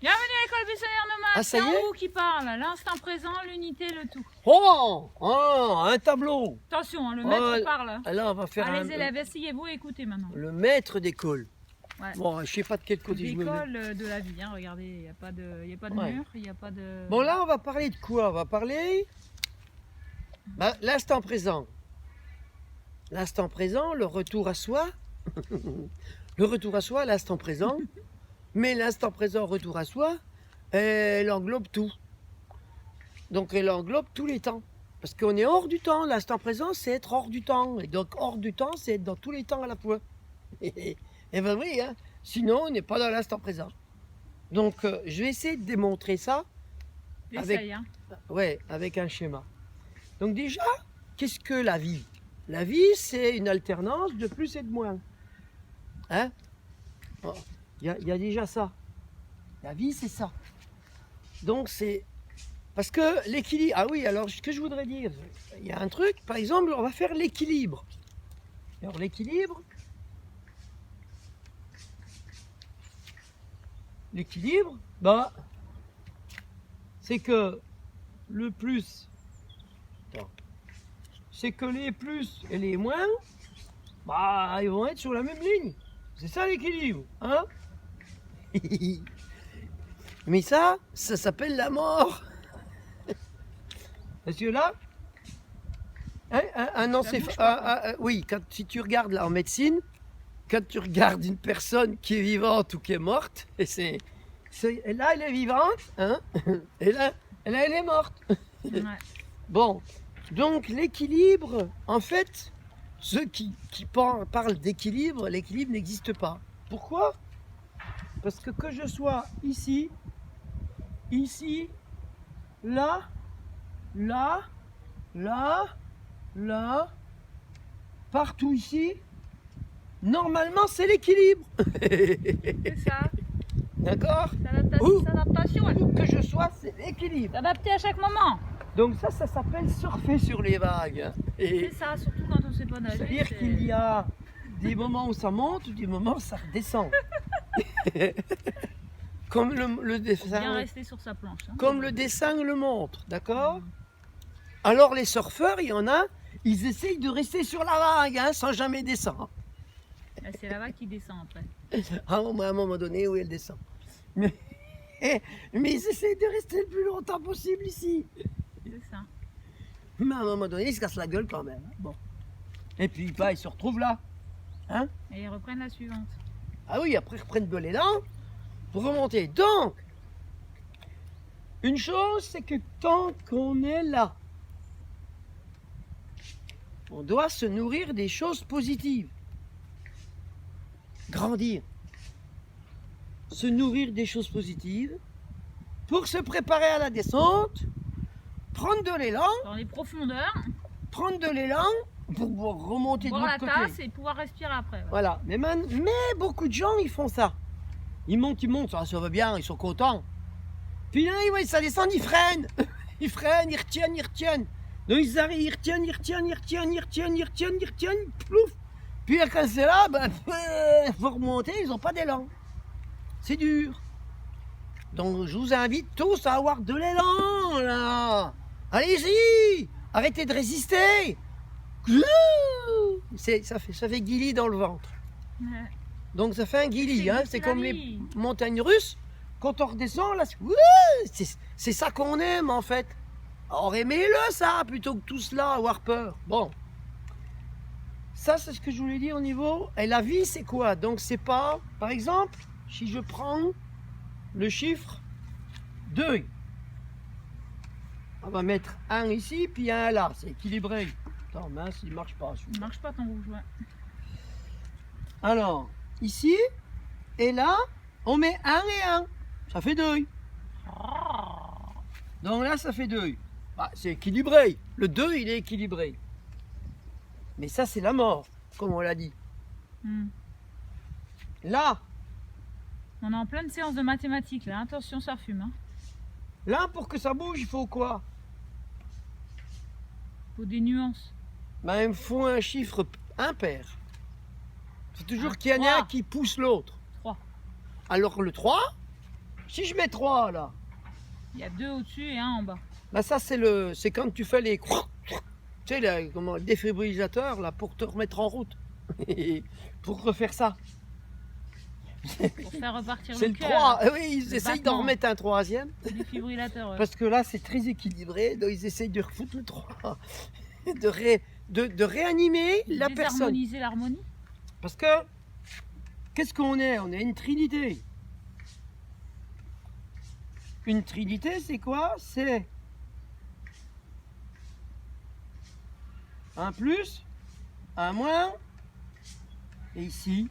Bienvenue à l'école buissonnière nomade. Ah, ça y c'est est en haut qui parle. L'instant présent, l'unité, le tout. Oh, un tableau. Attention, hein, le maître parle. Là, on va faire Allez, les élèves, asseyez-vous et écoutez maintenant. le maître d'école. Ouais. Bon, je sais pas de quel côté je me mets. L'école de la vie, hein, regardez, il n'y a pas de, Ouais. mur, il n'y a pas de... Bon, là, on va parler de quoi? On va parler l'instant présent. L'instant présent, le retour à soi. Le retour à soi, l'instant présent. Mais l'instant présent, retour à soi, elle englobe tout. Donc, elle englobe tous les temps. Parce qu'on est hors du temps. L'instant présent, c'est être hors du temps. Et donc, hors du temps, c'est être dans tous les temps à la fois. Et ben oui, hein. Sinon, on n'est pas dans l'instant présent. Donc, je vais essayer de démontrer ça Essaye, hein. ouais, avec un schéma. Donc déjà, qu'est-ce que la vie? La vie, c'est une alternance de plus et de moins. Hein? Il y a déjà ça. La vie, c'est ça. Donc c'est... Parce que l'équilibre... Ah oui, alors ce que je voudrais dire, il y a un truc, par exemple, on va faire l'équilibre. Alors l'équilibre... L'équilibre, bah, c'est que le plus... c'est que les plus et les moins, bah, ils vont être sur la même ligne. C'est ça l'équilibre, hein? Mais ça s'appelle la mort. Parce que là, oui, si tu regardes là en médecine, quand tu regardes une personne qui est vivante ou qui est morte, et là elle est vivante, hein? Et là elle est morte. Ouais. Bon. Donc l'équilibre, en fait, ceux qui parlent d'équilibre, l'équilibre n'existe pas. Pourquoi? Parce que je sois ici, ici, là, là, là, là, partout ici, normalement c'est l'équilibre. C'est ça. D'accord? C'est l'adaptation. Où que je sois, c'est l'équilibre. S'adapter à chaque moment. Donc ça s'appelle surfer sur les vagues. Et C'est ça, surtout quand on ne sait pas nager. c'est-à-dire qu'il y a des moments où ça monte, des moments où ça redescend. Comme le dessin, Bien rester sur sa planche. Hein. comme le dessin le montre, d'accord? Alors les surfeurs, il y en a, ils essayent de rester sur la vague, hein, sans jamais descendre. Là, c'est la vague qui descend après. À un moment donné, oui, elle descend. Mais ils essayent de rester le plus longtemps possible ici. C'est ça. Mais à un moment donné, ils se cassent la gueule quand même. Hein. Bon. Et puis, bah, ils se retrouvent là. Hein? Et ils reprennent la suivante. Ah oui, après, ils reprennent de l'élan pour remonter. Donc, une chose, c'est que tant qu'on est là, on doit se nourrir des choses positives. Grandir. Se nourrir des choses positives pour se préparer à la descente, prendre de l'élan, Dans les profondeurs, pour remonter de boire la l'autre côté. tasse et pouvoir respirer après. Ouais. Voilà, mais beaucoup de gens ils font ça. Ils montent, ça va bien, ils sont contents. Puis là, ils voient ça descend, ils freinent. Ils freinent, ils retiennent. Donc ils arrivent, ils retiennent, plouf. Puis quand c'est là, ben, faut remonter, ils n'ont pas d'élan. C'est dur. Donc je vous invite tous à avoir de l'élan là. Allez-y, arrêtez de résister. Ça fait guili dans le ventre. Ouais. Donc ça fait un guili, hein. C'est la comme vie. les montagnes russes. Quand on redescend, là, c'est ça qu'on aime en fait. Alors aimez-le ça, plutôt que tout cela, avoir peur. Bon. Ça, c'est ce que je voulais dire au niveau... Et la vie, c'est quoi? Donc c'est pas... Par exemple, si je prends le chiffre 2, on va mettre un ici, puis un là. C'est équilibré. Attends, mince, il marche pas. Il marche pas ton rouge, ouais. Alors, ici, et là, on met 1 et 1. Ça fait 2. Donc là, ça fait 2. Bah, c'est équilibré. Le 2, il est équilibré. Mais ça, c'est la mort, comme on l'a dit. Là, On est en pleine séance de mathématiques là. Attention, ça fume. Hein. là, pour que ça bouge, il faut quoi? Faut des nuances. Ben, il me faut un chiffre impair. C'est toujours qu'il y en a 3. un qui pousse l'autre. 3. Alors le 3, Si je mets 3 là, Il y a 2 au-dessus et 1 en bas. bah ça c'est quand tu fais les... Tu sais, le défibrillateur là, pour te remettre en route. Pour refaire ça. Pour faire repartir C'est le le cœur. 3. Oui, ils le essayent d'en battement. remettre un troisième. Défibrillateur. Ouais. Parce que là, c'est très équilibré. Donc, ils essayent de refoutre le 3. De réanimer la personne. Désharmoniser l'harmonie. Parce que, qu'est-ce qu'on est? On est une trinité. Une trinité, c'est quoi? C'est un plus, un moins, et ici,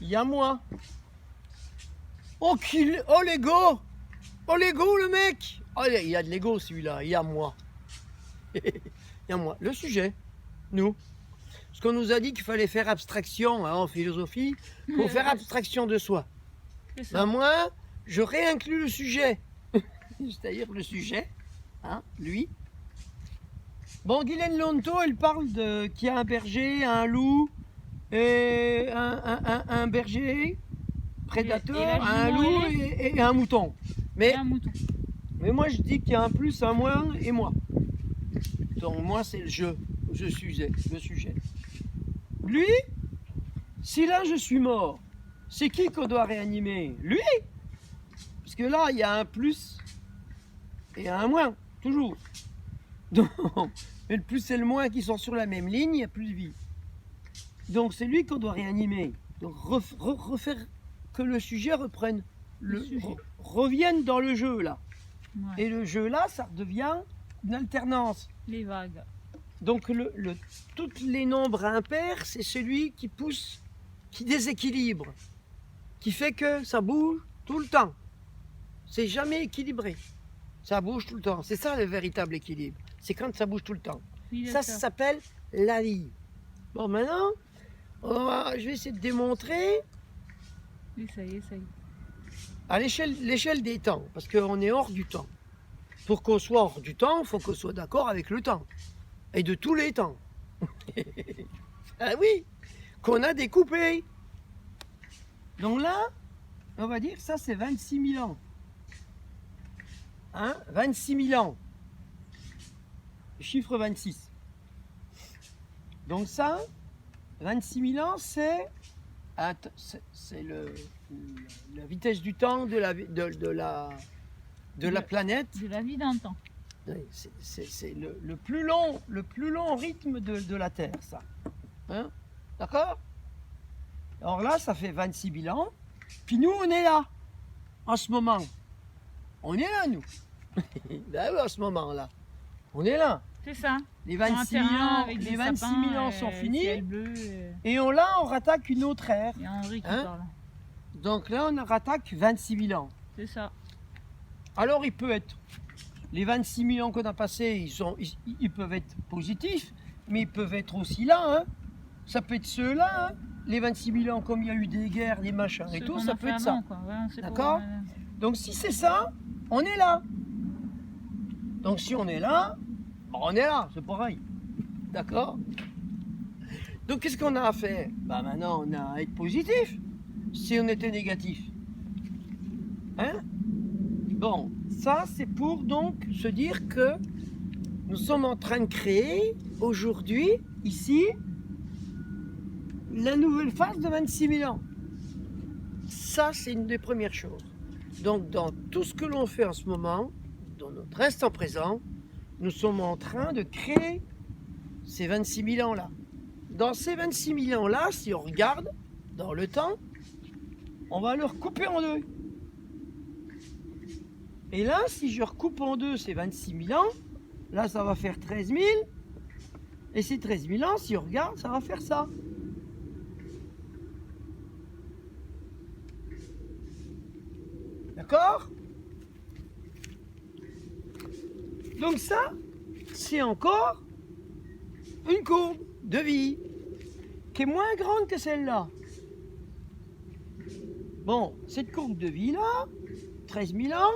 il y a moins. Oh, oh l'ego! Oh l'ego, le mec! Oh, il y a de l'ego celui-là, il y a moi. Il y a moi. Le sujet, nous. Parce qu'on nous a dit qu'il fallait faire abstraction hein, en philosophie, il faut faire abstraction de soi. C'est ça. Ben moi, je réinclus le sujet. C'est-à-dire le sujet, hein, lui. Bon, Guylaine Lonto, elle parle qu'il y a un berger, un loup, et un berger prédateur, Et la un jument, loup elle et un mouton. Et un mouton. Mais moi, je dis qu'il y a un plus, un moins et moi. Donc moi, c'est le jeu, le sujet. Lui, si là je suis mort, c'est qui qu'on doit réanimer? Lui! Parce que là, il y a un plus et un moins, toujours. Donc, et le plus et le moins qui sont sur la même ligne, il n'y a plus de vie. Donc c'est lui qu'on doit réanimer. Donc refaire que le sujet reprenne, revienne dans le jeu là. Ouais. Et le jeu là, ça devient une alternance. Les vagues. Donc tous les nombres impairs, c'est celui qui pousse, qui déséquilibre, qui fait que ça bouge tout le temps. C'est jamais équilibré. Ça bouge tout le temps. C'est ça le véritable équilibre. C'est quand ça bouge tout le temps. Oui, Ça d'accord. s'appelle la vie. Bon, maintenant, je vais essayer de démontrer Essaye. à l'échelle des temps, parce qu'on est hors du temps. Pour qu'on soit hors du temps, il faut qu'on soit d'accord avec le temps. Et de tous les temps. Ah oui, qu'on a découpé. Donc là, on va dire ça c'est 26 000 ans. Hein, 26 000 ans. Chiffre 26. Donc ça, 26 000 ans, c'est la vitesse du temps de la planète. De la vie d'un temps. Oui, c'est le plus long rythme de la Terre, ça. Hein? D'accord? Alors là, ça fait 26 000 ans. Puis nous, on est là, en ce moment. On est là, nous. Ben oui, en ce moment-là. On est là. C'est ça. Les Sur un 26 000 terrain ans, avec les des 26 000 sapins, ans sont finis. ciel bleu, Et là, on rattaque une autre ère. et Henri qui Hein? parle. Donc là, on rattaque 26 000 ans. C'est ça. Alors, il peut être... Les 26 000 ans qu'on a passés, ils peuvent être positifs, mais ils peuvent être aussi là. Hein. Ça peut être ceux-là. Hein. Les 26 000 ans, comme il y a eu des guerres, des machins et Ceux tout, qu'on ça a peut fait être avant, ça. quoi. Ouais, on sait pas, D'accord? Donc si c'est ça, on est là. Donc si on est là, bon, on est là, c'est pareil. D'accord? Donc qu'est-ce qu'on a à faire? Bah maintenant on a à être positif. Si on était négatif. Hein? Bon, ça c'est pour donc se dire que nous sommes en train de créer aujourd'hui, ici, la nouvelle phase de 26 000 ans. Ça, c'est une des premières choses. Donc, dans tout ce que l'on fait en ce moment, dans notre instant présent, nous sommes en train de créer ces 26 000 ans-là. Dans ces 26 000 ans-là, si on regarde dans le temps, on va le recouper en deux. Et là, si je recoupe en deux ces 26 000 ans, là, ça va faire 13 000. Et ces 13 000 ans, si on regarde, ça va faire ça. D'accord? Donc ça, c'est encore une courbe de vie qui est moins grande que celle-là. Bon, cette courbe de vie-là, 13 000 ans,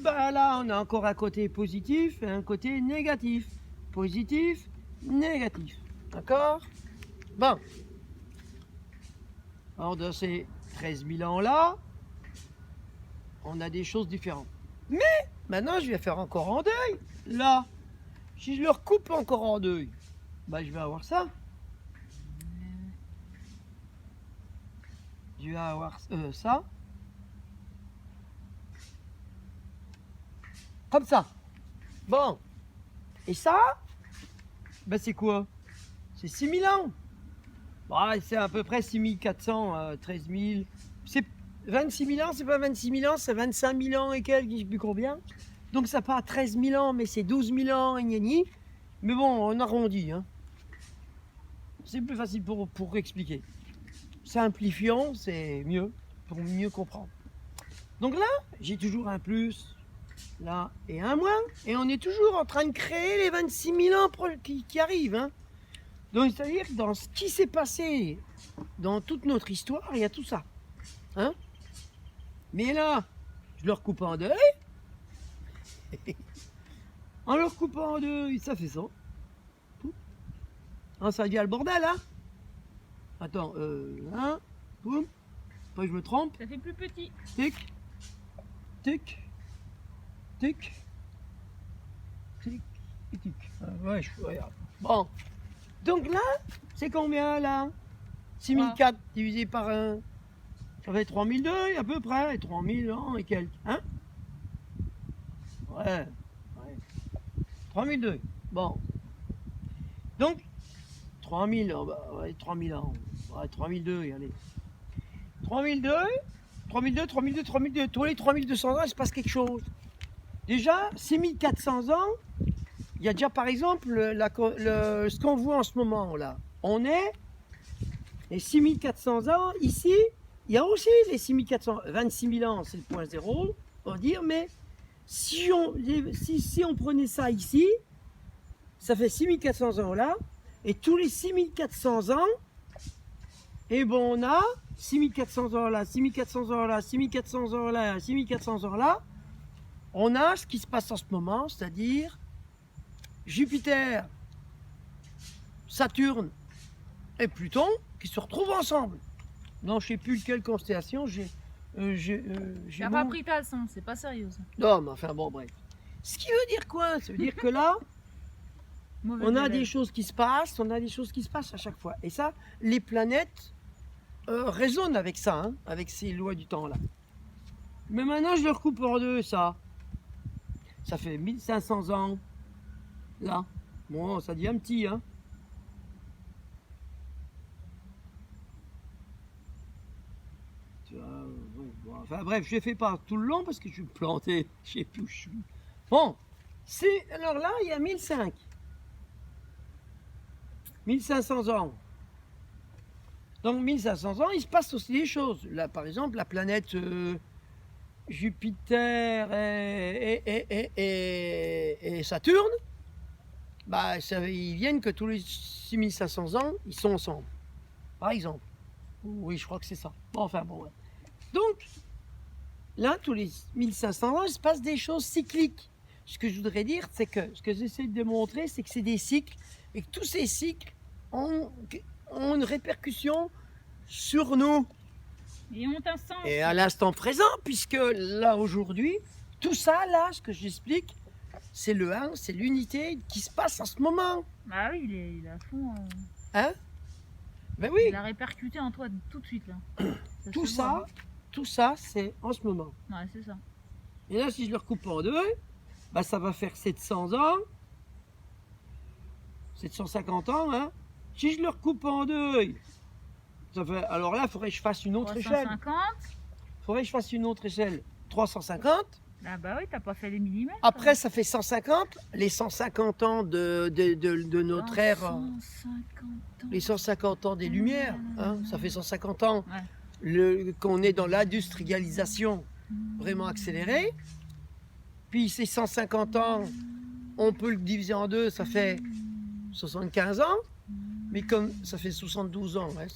ben là, on a encore un côté positif et un côté négatif. Positif, négatif. D'accord? Bon. Alors dans ces 13 000 ans-là, on a des choses différentes. Mais maintenant, je vais faire encore en deuil. Là, si je le recoupe encore en deuil, bah, je vais avoir ça. Je vais avoir ça. Comme ça. Bon. Et ça, ben c'est quoi? C'est 6 000 ans. Bah, c'est à peu près 6 400, 13 000. C'est 26 000 ans, c'est pas 26 000 ans, c'est 25 000 ans et quelques, je sais plus combien. Donc ça part à 13 000 ans, mais c'est 12 000 ans et gna. Mais bon, on arrondit. Hein. C'est plus facile pour expliquer. Simplifiant, c'est mieux, pour mieux comprendre. Donc là, j'ai toujours un plus, là, et un moins. Et on est toujours en train de créer les 26 000 ans qui arrivent. Hein. Donc c'est-à-dire que dans ce qui s'est passé dans toute notre histoire, il y a tout ça. Hein. Mais là, je le recoupe en deux. En le recoupant en deux, ça fait ça. Ah, ça devient le bordel, hein. Attends, hein, boum, pas je me trompe. Ça fait plus petit. Tic, tic, tic, tic, et tic. Ah, ouais, regarde. Bon, donc là, c'est combien là? 6004 divisé par 1, ça fait 3002 à peu près, 3000 ans et quelques, hein? Ouais, 3002, bon. Donc, 3000, ouais, 3000 ans, ouais, 3002, allez. 3002, 3002, 3002, 3002, tous les 3200 ans, il se passe quelque chose. Déjà, 6400 ans, il y a déjà par exemple ce qu'on voit en ce moment là. On est les 6400 ans, ici, il y a aussi les 6400, 26 000 ans, c'est le point zéro, on va dire, mais si on prenait ça ici, ça fait 6400 ans là, et tous les 6400 ans, et bon, on a 6400 ans là, 6400 ans là, 6400 ans là, 6400 ans là, on a ce qui se passe en ce moment, c'est-à-dire Jupiter, Saturne et Pluton qui se retrouvent ensemble. Non, je ne sais plus quelle constellation j'ai. T'as pas pris ta leçon, c'est pas sérieux ça. Non, mais enfin bon, bref. Ce qui veut dire quoi? Ça veut dire que là, on a des choses qui se passent, on a des choses qui se passent à chaque fois. Et ça, les planètes résonnent avec ça, hein, avec ces lois du temps là. Mais maintenant, je le recoupe en deux, ça. Ça fait 1500 ans. Là. Bon, ça devient petit, hein. Enfin bref, je ne fais pas tout le long parce que je suis planté. Je sais plus où je suis. Bon, alors là, il y a 1005. 1500 ans. Donc 1500 ans, il se passe aussi des choses. Là, par exemple, la planète Jupiter et Saturne, bah, ils viennent que tous les 6500 ans, ils sont ensemble. Par exemple. Oui, je crois que c'est ça. Bon, enfin bon. Ouais. Donc, là, tous les 1500 ans, il se passe des choses cycliques. Ce que je voudrais dire, c'est que ce que j'essaie de démontrer, c'est que c'est des cycles et que tous ces cycles ont une répercussion sur nous. Et ont un sens. Et à l'instant présent, puisque là, aujourd'hui, tout ça, là, ce que j'explique, c'est le 1, c'est l'unité qui se passe en ce moment. Bah oui, il est à fond. Hein? Ben oui. Il a répercuté en toi tout de suite là. Tout ça, c'est en ce moment. Ouais, c'est ça. Et là, si je le recoupe en deux, bah, ça va faire 700 ans, 750 ans. Hein. Si je le recoupe en deux, ça fait, alors là, il faudrait que je fasse une autre 350. échelle. Il faudrait que je fasse une autre échelle. 350. Ah bah oui, t'as pas fait les millimètres. Après, ça fait 150. Les 150 ans de notre ère. 150 ans. Les 150 ans des Lumières. Hein, ça fait 150 ans Ouais. qu'on est dans l'industrialisation vraiment accélérée. Puis ces 150 ans, on peut le diviser en deux, ça fait 75 ans. Mais comme ça fait 72 ans. Ouais,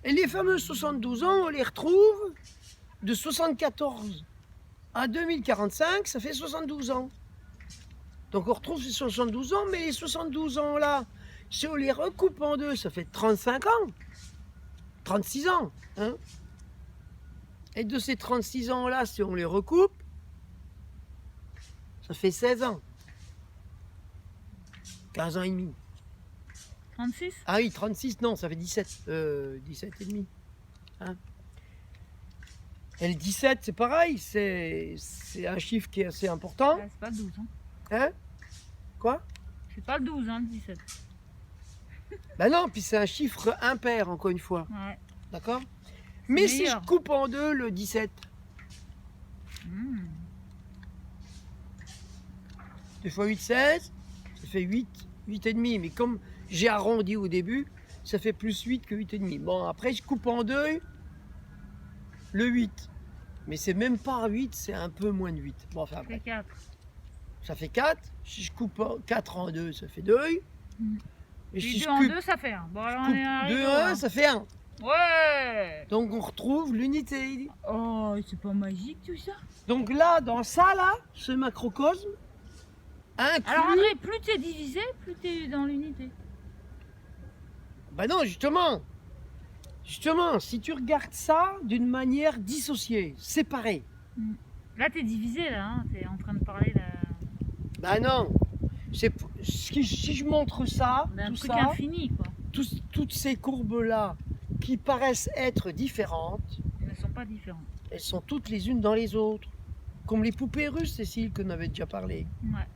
et les fameux 72 ans, on les retrouve de 74 à 2045, ça fait 72 ans. Donc on retrouve ces 72 ans, mais les 72 ans là, si on les recoupe en deux, ça fait 35 ans. 36 ans. Hein. Et de ces 36 ans-là, si on les recoupe, ça fait 16 ans. 15 ans et demi. 36? Ah oui, 36, non, ça fait 17. 17 et demi. Hein. Et le 17, c'est pareil, c'est un chiffre qui est assez important. Ouais, c'est pas le 12. Hein. Hein. Quoi? C'est pas le 12, hein, le 17. Ben non, puis c'est un chiffre impair, encore une fois. Ouais. D'accord? Mais si je meilleur. coupe en deux le 17, Mmh. 2 fois 8, 16, ça fait 8, 8 et demi. Mais comme j'ai arrondi au début, ça fait plus 8 que 8 et demi. Bon, après, je coupe en deux le 8. Mais c'est même pas 8, c'est un peu moins de 8. Bon, enfin, C'est après, 4. ça fait 4. Si je coupe 4 en 2, ça fait 2. Mm. Et Et si 2 je en coupe 2, ça fait 1. Bon, alors on est 2 arrivé. 1, ça fait 1. Ouais! Donc on retrouve l'unité. Oh, c'est pas magique tout ça? Donc là, dans ça, là, ce macrocosme, inclut... Alors André, plus t'es divisé, plus t'es dans l'unité. Ben non, justement. Justement, si tu regardes ça d'une manière dissociée, séparée. Là, t'es divisé, là. Hein. T'es en train de parler Ben non. Si je montre ça, d'un tout truc ça, infini, quoi. toutes ces courbes-là, qui paraissent être différentes, Elles ne sont pas différentes. elles sont toutes les unes dans les autres. Comme les poupées russes, Cécile, qu'on avait déjà parlé. Ouais.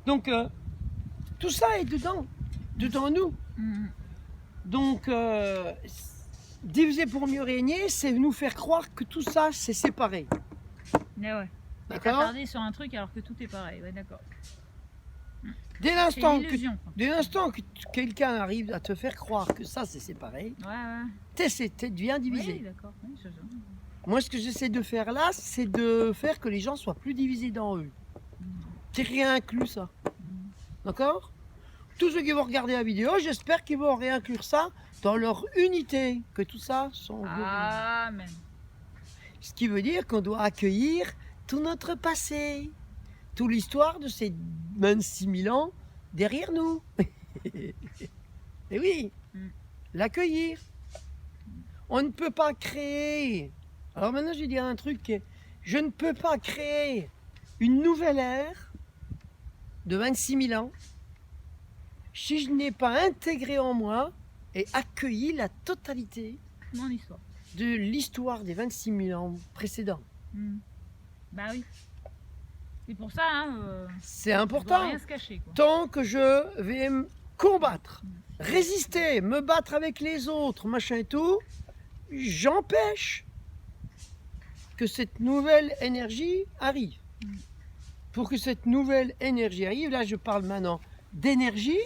Donc, tout ça est dedans nous. Mhm. Donc, diviser pour mieux régner, c'est nous faire croire que tout ça, c'est séparé. Mais ouais. T'as D'accord? tardé sur un truc alors que tout est pareil. Ouais, d'accord. Dès C'est l'instant une que, illusion, quoi. dès l'instant que quelqu'un arrive à te faire croire que ça, c'est séparé, Ouais, ouais. t'es deviens divisé. Oui, d'accord. Oui, c'est ça. Moi, ce que j'essaie de faire là, c'est de faire que les gens soient plus divisés dans eux. J'ai réinclus ça. D'accord? Tous ceux qui vont regarder la vidéo, j'espère qu'ils vont réinclure ça dans leur unité. Que tout ça sont... Amen. Ce qui veut dire qu'on doit accueillir tout notre passé. Toute l'histoire de ces 26 000 ans derrière nous. Et oui, Mm. l'accueillir. On ne peut pas créer. Alors maintenant, je vais dire un truc. Je ne peux pas créer une nouvelle ère de 26 000 ans si je n'ai pas intégré en moi et accueilli la totalité Mon histoire. de l'histoire des 26 000 ans précédents. Mm. Bah oui. C'est pour ça, hein. C'est On doit important. rien se cacher, quoi. Tant que je vais me combattre, résister, me battre avec les autres, machin et tout, j'empêche que cette nouvelle énergie arrive. Pour que cette nouvelle énergie arrive, là je parle maintenant d'énergie,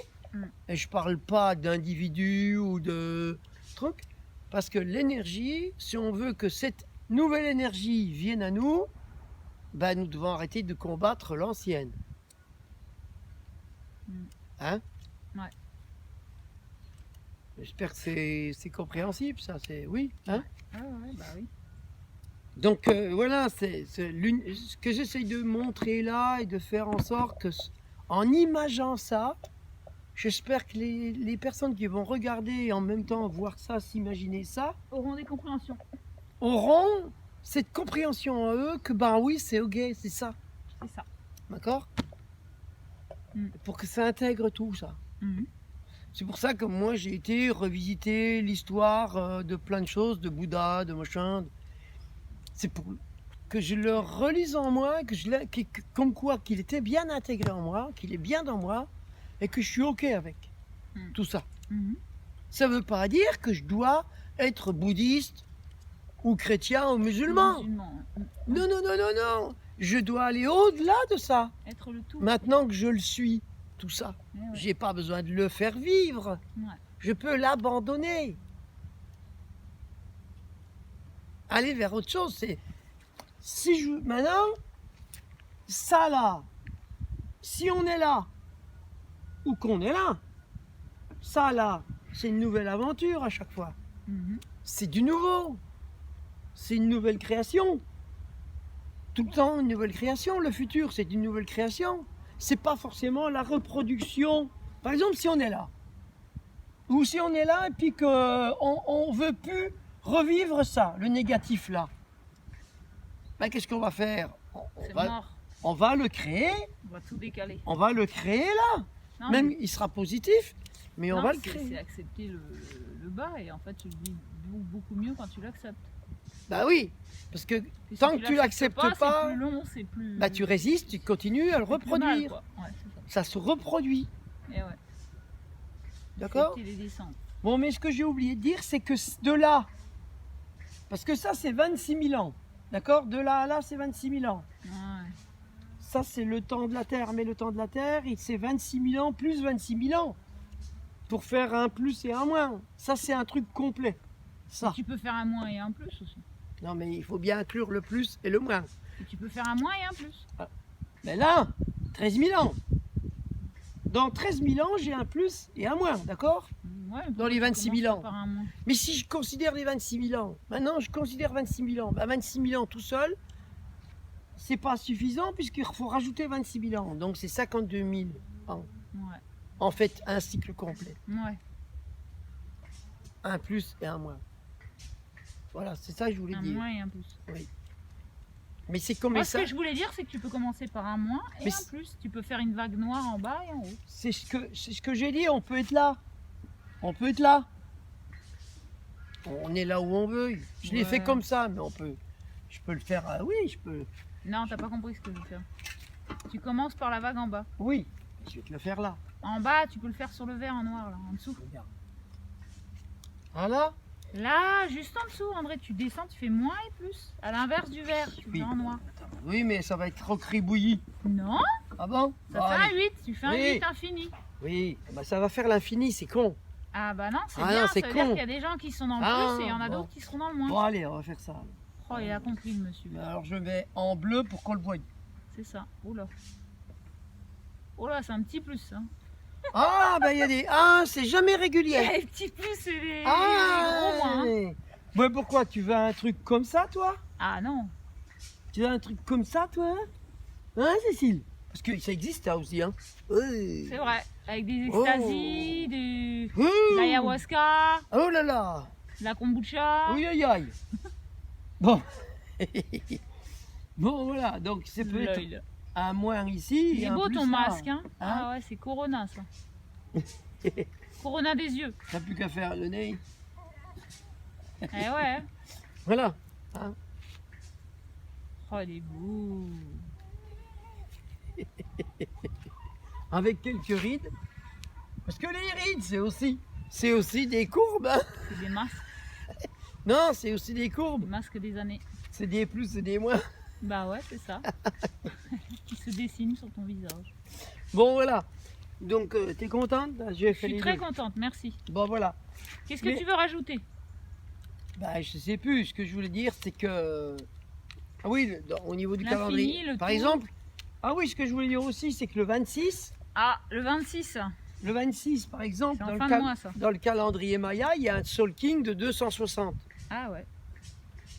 et je parle pas d'individu ou de truc, parce que l'énergie, si on veut que cette nouvelle énergie vienne à nous, ben nous devons arrêter de combattre l'ancienne. Hein? Ouais. J'espère que c'est compréhensible, ça. C'est oui. Hein? Ah ouais, bah oui. Donc voilà, c'est ce que j'essaye de montrer là et de faire en sorte que, en imaginant ça, j'espère que les personnes qui vont regarder et en même temps voir ça, s'imaginer ça, Auront des compréhensions. auront cette compréhension en eux que ben oui, c'est ok, c'est ça. C'est ça. D'accord? Mm. Pour que ça intègre tout ça. Mhm. C'est pour ça que moi j'ai été revisiter l'histoire de plein de choses, de Bouddha, de machin. C'est pour que je le relise en moi, comme quoi qu'il était bien intégré en moi, qu'il est bien dans moi, et que je suis ok avec tout ça. Mhm. Ça ne veut pas dire que je dois être bouddhiste ou chrétien ou musulman. Musulman. Non, non, non, non, non. Je dois aller au-delà de ça. Être le tout. Maintenant que je le suis, tout ça, Ouais, ouais. j'ai pas besoin de le faire vivre. Ouais. Je peux l'abandonner. Aller vers autre chose. C'est si je maintenant ça là. Si on est là ou qu'on est là, ça là, c'est une nouvelle aventure à chaque fois. Mhm. C'est du nouveau. C'est une nouvelle création. Tout le temps une nouvelle création. Le futur, c'est une nouvelle création. C'est pas forcément la reproduction. Par exemple, si on est là, ou si on est là et puis qu'on on veut plus revivre ça, le négatif là. Ben, qu'est-ce qu'on va faire? C'est mort. On va le créer, On va tout décaler. on va le créer là. Non, Même mais- il sera positif, mais on non, va le c'est créer. accepter le bas et en fait tu le vis beaucoup mieux quand tu l'acceptes. Bah oui, parce que Puis si tant que tu l'acceptes pas, c'est plus long, c'est plus. bah tu résistes, tu continues à le c'est plus mal, reproduire. quoi. Ouais, c'est ça. Ça se reproduit, Et ouais. d'accord? Accepter les descentes. Bon, mais ce que j'ai oublié de dire, c'est que de là, parce que ça c'est 26 000 ans, d'accord? De là à là, c'est 26 000 ans. Ouais. Ça c'est le temps de la Terre, mais le temps de la Terre, c'est 26 000 ans plus 26 000 ans. Pour faire un plus et un moins. Ça c'est un truc complet. Ça. Tu peux faire un moins et un plus aussi. Non mais il faut bien inclure le plus et le moins. Et tu peux faire un moins et un plus. Mais là, 13 000 ans. Dans 13 000 ans, j'ai un plus et un moins, d'accord? Ouais, Dans les 26 000 commence ans. par un moins. Mais si je considère les 26 000 ans, maintenant je considère 26 000 ans, bah 26 000 ans tout seul, c'est pas suffisant puisqu'il faut rajouter 26 000 ans. Donc c'est 52 000 ans. Ouais. En fait, un cycle complet. Ouais. Un plus et un moins. Voilà, c'est ça que je voulais Un dire. moins et un plus. Mais c'est comme Moi, ça. ce que je voulais dire, c'est que tu peux commencer par un moins et Mais un c'est- plus. Tu peux faire une vague noire en bas et en haut. C'est ce que j'ai dit, on peut être là. On peut être là. On est là où on veut. Je l'ai Ouais. fait comme ça, mais je peux le faire. Oui, je peux. Non, t'as pas compris ce que je veux faire. Tu commences par la vague en bas. Oui, je vais te le faire là. En bas, tu peux le faire sur le vert en noir, là, en dessous. Regarde. Voilà. Là, juste en dessous, André, tu descends, tu fais moins et plus. À l'inverse du vert, tu Oui. fais en noir. Oui, mais ça va être trop cribouillis. Non, Ah bon? ça Bon, fait un allez. 8. Tu fais un Oui. 8 infini. Oui, bah ça va faire l'infini, c'est con. Ah bah non, c'est Ah bien. non, Ça c'est veut dire con. qu'il y a des gens qui sont dans le Ah, plus et il y en a bon. d'autres qui seront dans le moins. Bon, allez, on va faire ça. Oh, il a compris, le monsieur. Alors je mets en bleu pour qu'on le voie. C'est ça. Oula. Oula, c'est un petit plus. Hein. Ah, bah il y a des. Ah, c'est jamais Il y a régulier. les petits plus et les Ah, gros moins. Hein. Ouais, pourquoi? Tu veux un truc comme ça, toi? Ah non. Tu veux un truc comme ça, toi? Hein, Cécile? Parce que ça existe, ça aussi, hein? Oui. C'est vrai. Avec des Oh. extasies, de Ouh. l'ayahuasca, Oh là là! de la kombucha. Oui, aïe aïe! Bon. Bon, voilà, donc c'est peut-être L'œil. un moins ici. Il et est un beau plus ton là. masque. Hein. Ah ouais, c'est Corona ça. Corona des yeux. T'as plus qu'à faire le nez. Eh ouais. Voilà. Oh, il est beau. Avec quelques rides. Parce que les rides, c'est aussi des courbes. Hein. C'est des masques. Non, c'est aussi des Des courbes. masques des années. C'est des plus et des moins. Bah ouais, c'est ça. Qui se dessinent sur ton visage. Bon, voilà. Donc, t'es contente? J'ai Je fait suis les très deux. contente, merci. Bon, voilà. Qu'est-ce que Mais- tu veux rajouter? Bah, je sais plus. Ce que je voulais dire, c'est que. Ah oui, au niveau du L'infini, calendrier. le Par tout. exemple. Ah oui, ce que je voulais dire aussi, c'est que le 26, Ah, le 26. par exemple, C'est en dans le, fin de mois ça. dans le calendrier Maya, il y a un Soul King de 260. Ah ouais.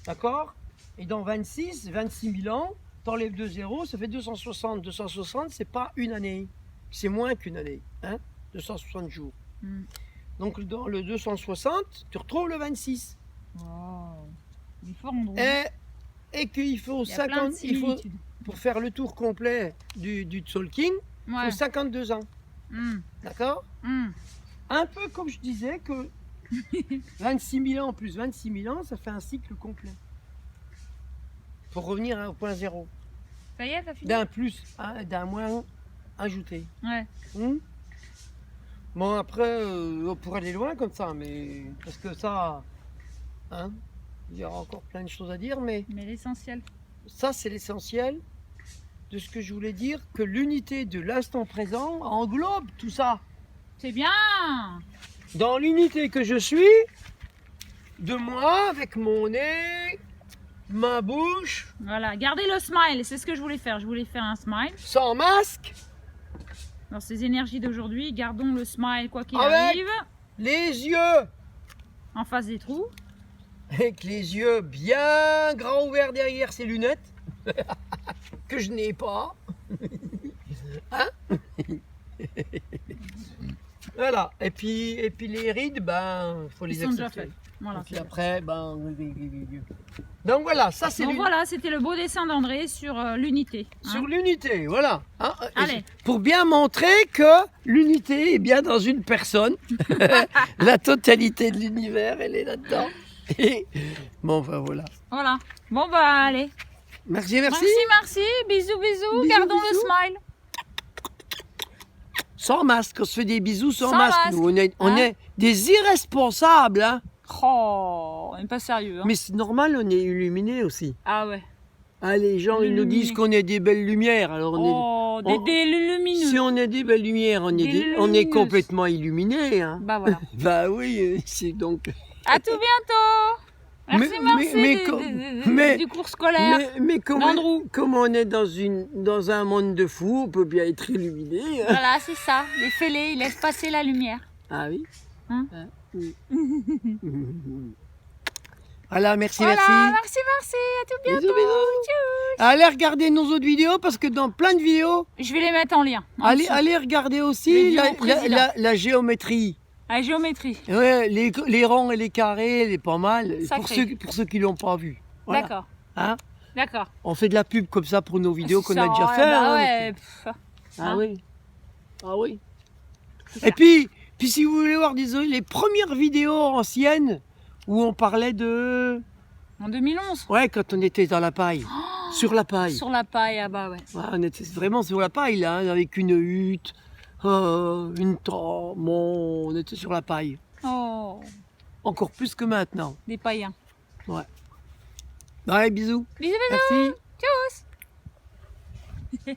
D'accord? Et dans 26 000 ans, t'enlèves 2 zéros, ça fait 260. 260, c'est pas une année. C'est moins qu'une année. Hein? 260 jours. Hmm. Donc dans le 260, tu retrouves le 26. Wow. Il est fort Andrew. Et qu'il faut Il y a plein de 50. Il faut, similitudes. pour faire le tour complet du Soul King, il Ouais. faut 52 ans. Hmm. D'accord? Hmm. Un peu comme je disais que 26 000 ans plus 26 000 ans, ça fait un cycle complet. Pour revenir au point zéro. Ça y est, t'as fini? D'un plus, d'un moins ajouté. Ouais. Bon, après, on pourrait aller loin comme ça, mais parce que ça, hein, il y aura encore plein de choses à dire, mais Mais l'essentiel. ça, c'est l'essentiel de ce que je voulais dire, que l'unité de l'instant présent englobe tout ça. C'est bien. Dans l'unité que je suis, de moi, avec mon nez, ma bouche, Voilà, gardez le smile, c'est ce que je voulais faire. Je voulais faire un smile. sans masque, Dans ces énergies d'aujourd'hui, gardons le smile quoi qu'il Avec- arrive. les yeux, En face des trous. avec les yeux bien grands ouverts derrière ces lunettes, que je n'ai pas. Hein? Voilà, et puis les rides, ben, faut les Ils sont déjà accepter. faits. Voilà. Et puis après, ben... Donc voilà, ça c'est Donc voilà, c'était le beau dessin d'André sur l'unité. hein. sur l'unité, voilà. Hein, Allez. pour bien montrer que l'unité est bien dans une personne. La totalité de l'univers, elle est là-dedans. Et bon, enfin voilà. Voilà. Bon bah allez. Merci, merci. Merci. Bisous, bisous. Bisous, Gardons bisous. le smile. Sans masque, on se fait des bisous sans Sans masque. masque. Nous, on Hein? est des irresponsables. Hein. Oh, on n'est pas sérieux. Hein. Mais c'est normal, on est illuminés aussi. Ah ouais. Ah, les gens, ils nous Illuminés. disent qu'on est des belles lumières. Alors Oh, on- des lumineux. si on est des belles lumières, on est, Des on est lumineuses. complètement illuminés. Hein. Bah voilà. Bah oui, c'est donc... À tout bientôt. Merci, du cours scolaire. mais d'Andrew. comme on est dans un monde de fous, on peut bien être illuminé. Hein. Voilà, c'est ça. Les fêlés, ils laissent passer la lumière. Ah oui. Hein? Oui. Voilà, merci, Voilà, merci. merci. À tout bientôt. Bisous, bisous. Tchuss. Allez regarder nos autres vidéos parce que dans plein de vidéos, Je vais les mettre en lien. en allez, dessous. allez regarder aussi Les la, vidéos président. la géométrie. La géométrie. Ouais, les ronds et les carrés, elle est pas mal. Sacré. Pour ceux qui l'ont pas vu. Voilà. D'accord. Hein, D'accord. on fait de la pub comme ça pour nos vidéos qu'on a Ça, déjà ouais, fait. bah hein. ouais. Ah hein. oui. Ah oui. C'est Et ça. puis si vous voulez voir les premières vidéos anciennes où on parlait de... En 2011. Ouais, quand on était dans la paille. Sur la paille. Sur la paille, ah bah ouais. Ouais, on était vraiment sur la paille là, hein, avec une hutte, une tente. Bon, on était sur la paille. Oh, Encore plus que maintenant. des païens. Ouais, bisous. Bisous, bisous. Merci. Tchuss.